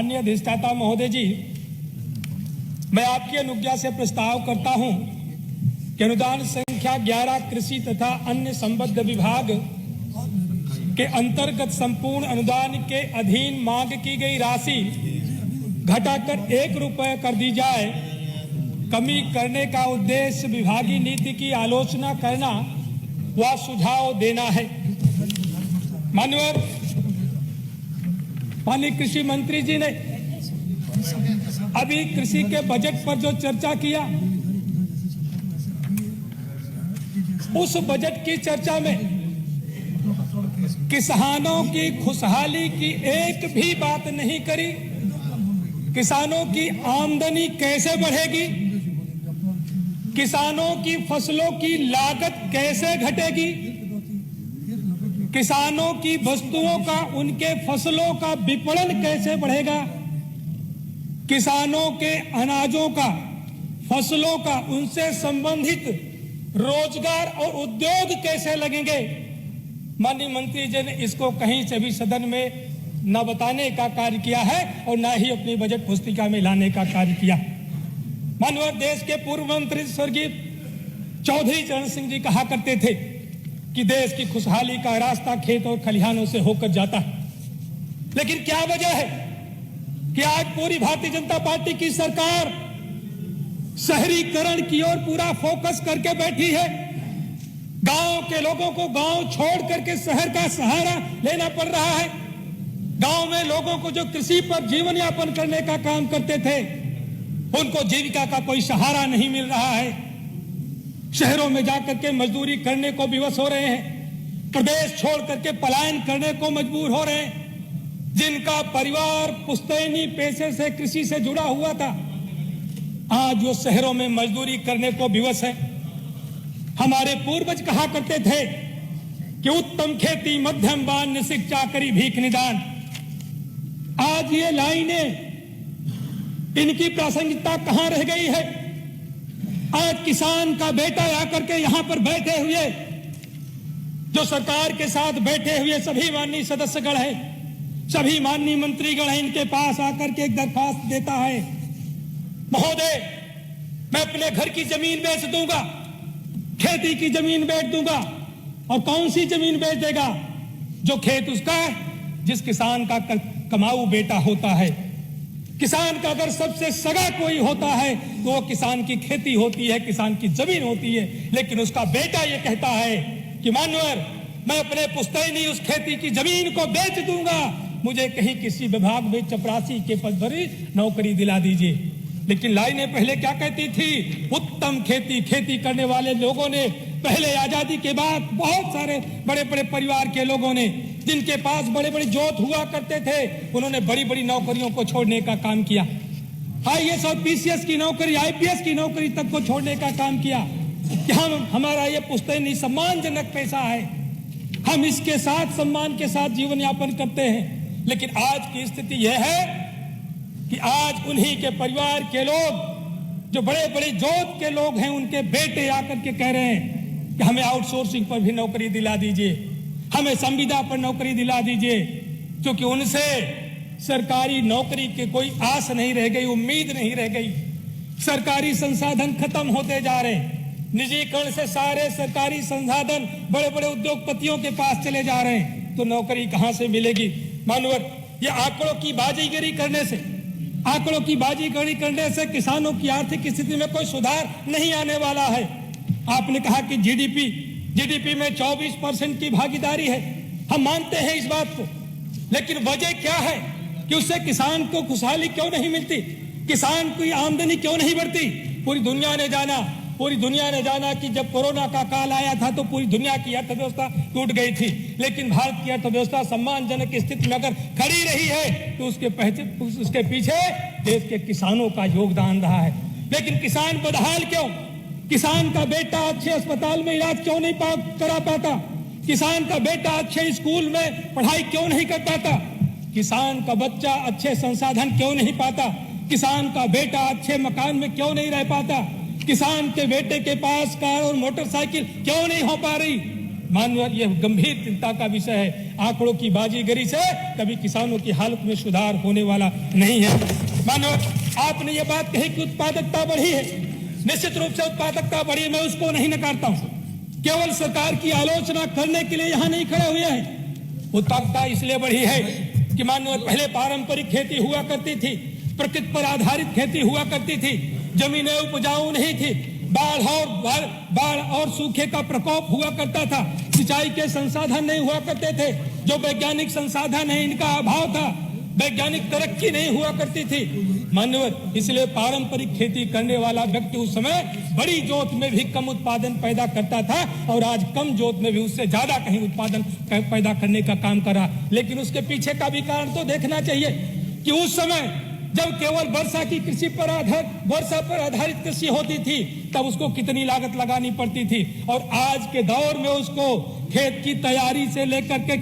माननीय अधिष्ठाता महोदय जी, मैं आपकी अनुज्ञा से प्रस्ताव करता हूं कि अनुदान संख्या 11 कृषि तथा अन्य संबद्ध विभाग के अंतर्गत संपूर्ण अनुदान के अधीन मांग की गई राशि घटाकर 1 रुपये कर दी जाए। कमी करने का उद्देश्य विभागीय नीति की आलोचना करना व सुझाव देना है। माननीय कृषि मंत्री जी ने अभी कृषि के बजट पर जो चर्चा किया, उस बजट की चर्चा में किसानों की खुशहाली की एक भी बात नहीं करी। किसानों की आमदनी कैसे बढ़ेगी, किसानों की फसलों की लागत कैसे घटेगी, किसानों की वस्तुओं का, उनके फसलों का विपणन कैसे बढ़ेगा, किसानों के अनाजों का, फसलों का, उनसे संबंधित रोजगार और उद्योग कैसे लगेंगे। माननीय मंत्री जी ने इसको कहीं से भी सदन में न बताने का कार्य किया है और न ही अपनी बजट पुस्तिका में लाने का कार्य किया। माननीय देश के पूर्व मंत्री स्वर्गीय चौधरी चरण सिंह जी कहा करते थे कि देश की खुशहाली का रास्ता खेत और खलिहानों से होकर जाता है। लेकिन क्या वजह है कि आज पूरी भारतीय जनता पार्टी की सरकार शहरीकरण की ओर पूरा फोकस करके बैठी है। गांव के लोगों को गांव छोड़ करके शहर का सहारा लेना पड़ रहा है। गांव में लोगों को जो कृषि पर जीवन यापन करने का काम करते थे, उनको जीविका का कोई सहारा नहीं मिल रहा है। शहरों में जाकर के मजदूरी करने को विवश हो रहे हैं, प्रदेश छोड़ करके पलायन करने को मजबूर हो रहे हैं। जिनका परिवार पुश्तैनी पेशे से कृषि से जुड़ा हुआ था, आज वो शहरों में मजदूरी करने को विवश है। हमारे पूर्वज कहा करते थे कि उत्तम खेती मध्यम बान्य शिक्षा करी भीख निदान। आज ये लाइनें, इनकी प्रासंगिकता कहां रह गई है। आज किसान का बेटा आकर के यहां पर बैठे हुए, जो सरकार के साथ बैठे हुए सभी माननीय सदस्यगण हैं, सभी माननीय मंत्रीगण हैं, इनके पास आकर के एक दरखास्त देता है, महोदय मैं अपने घर की जमीन बेच दूंगा, खेती की जमीन बेच दूंगा। और कौन सी जमीन बेच देगा? जो खेत उसका है, जिस किसान का कमाऊ बेटा होता है। किसान का अगर सबसे सगा कोई होता है तो वो किसान की खेती होती है, किसान की जमीन होती है। लेकिन उसका बेटा ये कहता है कि मानवर मैं अपने पुश्तैनी उस खेती की जमीन को बेच दूंगा, मुझे कहीं किसी विभाग में चपरासी के पद पर नौकरी दिला दीजिए। लेकिन लाइनें पहले क्या कहती थी? उत्तम खेती करने वाले लोगों ने, पहले आजादी के बाद बहुत सारे बड़े बड़े परिवार के लोगों ने, जिनके पास बड़े बड़े जोत हुआ करते थे, उन्होंने बड़ी बड़ी नौकरियों को छोड़ने का काम किया। आईएएस और पीसीएस की नौकरी, आईपीएस की नौकरी तक को छोड़ने का काम किया कि हमारा ये पुश्तैनी सम्मानजनक पैसा है, हम इसके साथ सम्मान के साथ जीवन यापन करते हैं। लेकिन आज की स्थिति यह है कि आज उन्हीं के परिवार के लोग, जो बड़े बड़े जोत के लोग हैं, उनके बेटे आकर के कह रहे हैं कि हमें आउटसोर्सिंग पर भी नौकरी दिला दीजिए, हमें संविदा पर नौकरी दिला दीजिए। क्योंकि उनसे सरकारी नौकरी की कोई आस नहीं रह गई, उम्मीद नहीं रह गई। सरकारी संसाधन खत्म होते जा रहे हैं। निजीकरण से सारे सरकारी संसाधन बड़े बड़े उद्योगपतियों के पास चले जा रहे हैं, तो नौकरी कहां से मिलेगी? मानवर, ये आंकड़ों की बाजीगरी करने से किसानों की आर्थिक स्थिति में कोई सुधार नहीं आने वाला है। आपने कहा कि जीडीपी में 24% की भागीदारी है, हम मानते हैं इस बात को। लेकिन वजह क्या है कि उससे किसान को खुशहाली क्यों नहीं मिलती, किसान की आमदनी क्यों नहीं बढ़ती? पूरी दुनिया ने जाना कि जब कोरोना का काल आया था तो पूरी दुनिया की अर्थव्यवस्था टूट गई थी। लेकिन भारत की अर्थव्यवस्था सम्मानजनक स्थिति में अगर खड़ी रही है तो उसके पीछे देश के किसानों का योगदान रहा है। लेकिन किसान बदहाल क्यों? किसान का बेटा अच्छे अस्पताल में इलाज क्यों नहीं करा पाता? किसान का बेटा अच्छे स्कूल में पढ़ाई क्यों नहीं कर पाता? किसान का बच्चा अच्छे संसाधन क्यों नहीं पाता? किसान का बेटा अच्छे मकान में क्यों नहीं रह पाता? किसान के बेटे के पास कार और मोटरसाइकिल क्यों नहीं हो पा रही? माननीय यह गंभीर चिंता का विषय है। आंकड़ों की बाजीगरी से कभी किसानों की हालत में सुधार होने वाला नहीं है। माननीय आपने ये बात कही कि उत्पादकता बढ़ी है, निश्चित रूप से उत्पादकता बढ़ी, मैं उसको नहीं नकारता हूं, केवल सरकार की आलोचना करने के लिए यहां नहीं खड़े हुए हैं। उत्पादकता इसलिए बढ़ी है कि माननीय पहले पारंपरिक खेती हुआ करती थी, प्रकृति पर आधारित खेती हुआ करती थी, जमीनें उपजाऊ नहीं थी, बाढ़ और सूखे का प्रकोप हुआ करता था, सिंचाई के संसाधन नहीं हुआ करते थे, जो वैज्ञानिक संसाधन है इनका अभाव था, वैज्ञानिक तरक्की नहीं हुआ करती थी। माननीय इसलिए पारंपरिक खेती करने वाला व्यक्ति उस समय बड़ी जोत में भी कम उत्पादन पैदा करता था और आज कम जोत में भी उससे ज्यादा कहीं उत्पादन पैदा करने का काम कर रहा। लेकिन उसके पीछे का भी कारण तो देखना चाहिए कि उस समय जब केवल वर्षा पर आधारित कृषि होती थी तब उसको कितनी लागत लगानी पड़ती थी, और आज के दौर में उसको खेत की तैयारी से लेकर के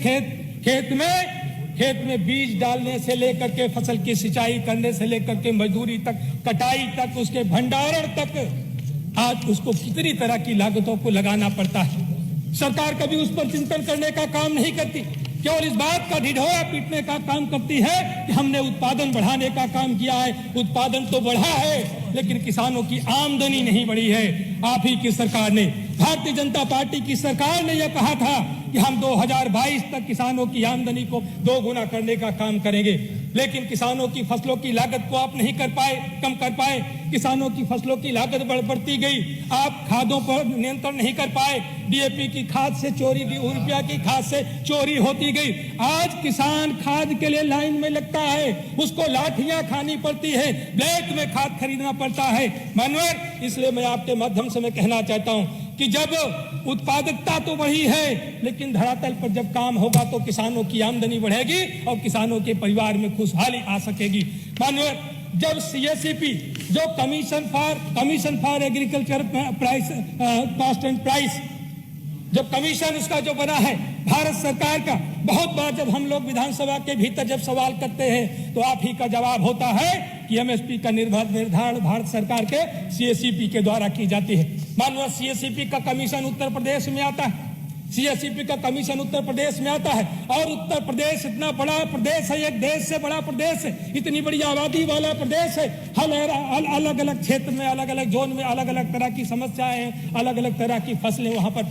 खेत में बीज डालने से लेकर के फसल की सिंचाई करने से लेकर के मजदूरी तक, कटाई तक, उसके भंडारण तक आज उसको कितनी तरह की लागतों को लगाना पड़ता है। सरकार कभी उस पर चिंतन करने का काम नहीं करती, केवल इस बात का ढिढोरा पीटने का काम करती है कि हमने उत्पादन बढ़ाने का काम किया है। उत्पादन तो बढ़ा है लेकिन किसानों की आमदनी नहीं बढ़ी है। आप ही की सरकार ने, भारतीय जनता पार्टी की सरकार ने यह कहा था कि हम 2022 तक किसानों की आमदनी को 2 गुना करने का काम करेंगे, लेकिन किसानों की फसलों की लागत को आप नहीं कम कर पाए। किसानों की फसलों की लागत बढ़ती गई, आप खादों पर नियंत्रण नहीं कर पाए, डीएपी की खाद से चोरी, यूरिया की खाद से चोरी होती गई। आज किसान खाद के लिए लाइन में लगता है, उसको लाठियां खानी पड़ती है, ब्लैक में खाद खरीदना पड़ता है। माननीय इसलिए मैं आपके माध्यम से मैं कहना चाहता हूं कि जब उत्पादकता तो बढ़ी है लेकिन धरातल पर जब काम होगा तो किसानों की आमदनी बढ़ेगी और किसानों के परिवार में खुशहाली आ सकेगी। माननीय जब सीएससीपी जो commission for agriculture price cost and price जब कमीशन उसका जो बना है भारत सरकार का, बहुत बार जब हम लोग विधानसभा के भीतर जब सवाल करते हैं तो आप ही का जवाब होता है कि एमएसपी का निर्धारण भारत सरकार के सीएससीपी के द्वारा की जाती है। माननीय सीएससीपी का कमीशन उत्तर प्रदेश में आता है, सीएससीपी का कमीशन उत्तर प्रदेश में आता है, और उत्तर प्रदेश इतना बड़ा प्रदेश है, एक देश से बड़ा प्रदेश है, इतनी बड़ी आबादी वाला प्रदेश है। अलग अलग क्षेत्र में, अलग अलग जोन में अलग अलग तरह की समस्याएं हैं, अलग अलग तरह की फसलें वहां पर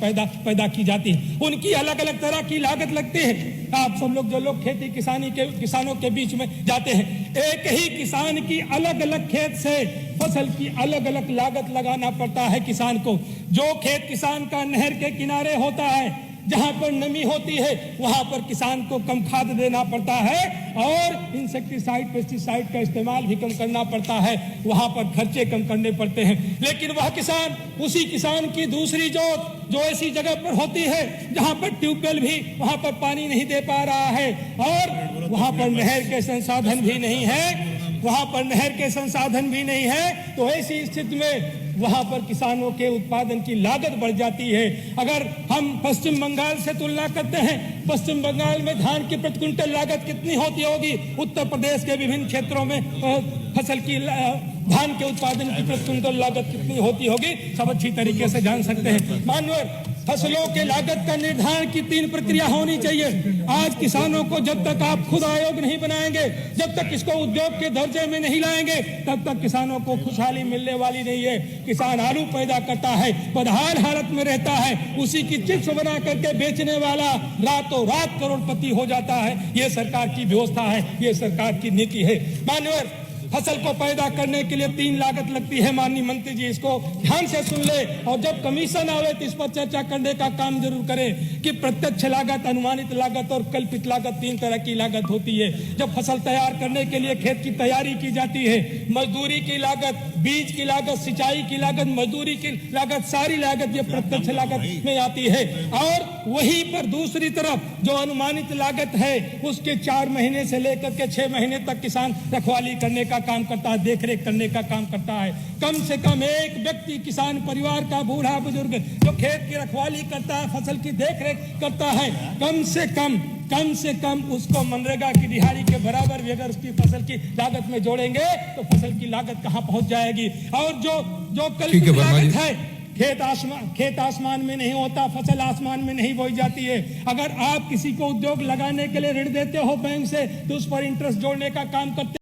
पैदा की जाती है, उनकी अलग अलग तरह की लागत लगती है। आप सब लोग जो लोग खेती किसानों के बीच में जाते हैं, एक ही किसान की अलग अलग खेत से फसल की अलग अलग लागत लगाना पड़ता है किसान को। जो खेत किसान का नहर के किनारे होता है, जहां पर नमी होती है, वहां पर किसान को कम खाद देना पड़ता है और इंसेक्टिसाइड, पेस्टिसाइड का इस्तेमाल भी कम करना पड़ता है, वहां पर खर्चे कम करने पड़ते हैं। लेकिन वह किसान, उसी किसान की दूसरी जोत जो ऐसी जगह पर होती है जहां पर ट्यूबवेल भी वहां पर पानी नहीं दे पा रहा है और वहां पर नहर के संसाधन भी नहीं है, तो ऐसी स्थिति में वहां पर किसानों के उत्पादन की लागत बढ़ जाती है। अगर हम पश्चिम बंगाल से तुलना करते हैं, पश्चिम बंगाल में धान की प्रति क्विंटल लागत कितनी होती होगी, उत्तर प्रदेश के विभिन्न क्षेत्रों में फसल की धान के उत्पादन की प्रति क्विंटल लागत कितनी होती होगी, सब अच्छी तरीके से जान सकते हैं। माननीय फसलों के लागत का निर्धारण की 3 प्रक्रिया होनी चाहिए। आज किसानों को जब तक आप खुद आयोग नहीं बनाएंगे, जब तक इसको उद्योग के दर्जे में नहीं लाएंगे, तब तक किसानों को खुशहाली मिलने वाली नहीं है। किसान आलू पैदा करता है, बदहाल हालत में रहता है, उसी की चिप्स बना करके बेचने वाला रातों रात करोड़पति हो जाता है। ये सरकार की व्यवस्था है, ये सरकार की नीति है। माननीय फसल को पैदा करने के लिए 3 लागत लगती है। माननीय मंत्री जी इसको ध्यान से सुन ले और जब कमीशन आवे तो इस पर चर्चा करने का काम जरूर करें कि प्रत्यक्ष लागत, अनुमानित लागत और कल्पित लागत 3 तरह की लागत होती है। जब फसल तैयार करने के लिए खेत की तैयारी की जाती है, मजदूरी की लागत, बीज की लागत, सिंचाई की लागत, मजदूरी की लागत, सारी लागत ये प्रत्यक्ष लागत में आती है। और वहीं पर दूसरी तरफ जो अनुमानित लागत है उसके 4 महीने से लेकर के 6 महीने तक किसान रखवाली करने का काम करता है, देखरेख करने का काम करता है। कम से कम एक व्यक्ति किसान परिवार का बूढ़ा बुजुर्ग जो खेत की रखवाली करता है, फसल की देखरेख करता है, कम से कम उसको मनरेगा की दिहाड़ी के बराबर भी अगर उसकी फसल की लागत में जोड़ेंगे तो फसल की लागत कहां पहुंच जाएगी। और जो कल्पित लागत है खेत आसमान में नहीं होता, फसल आसमान में नहीं बोई जाती है। अगर आप किसी को उद्योग लगाने के लिए ऋण देते हो बैंक से, तो उस पर इंटरेस्ट जोड़ने का काम करते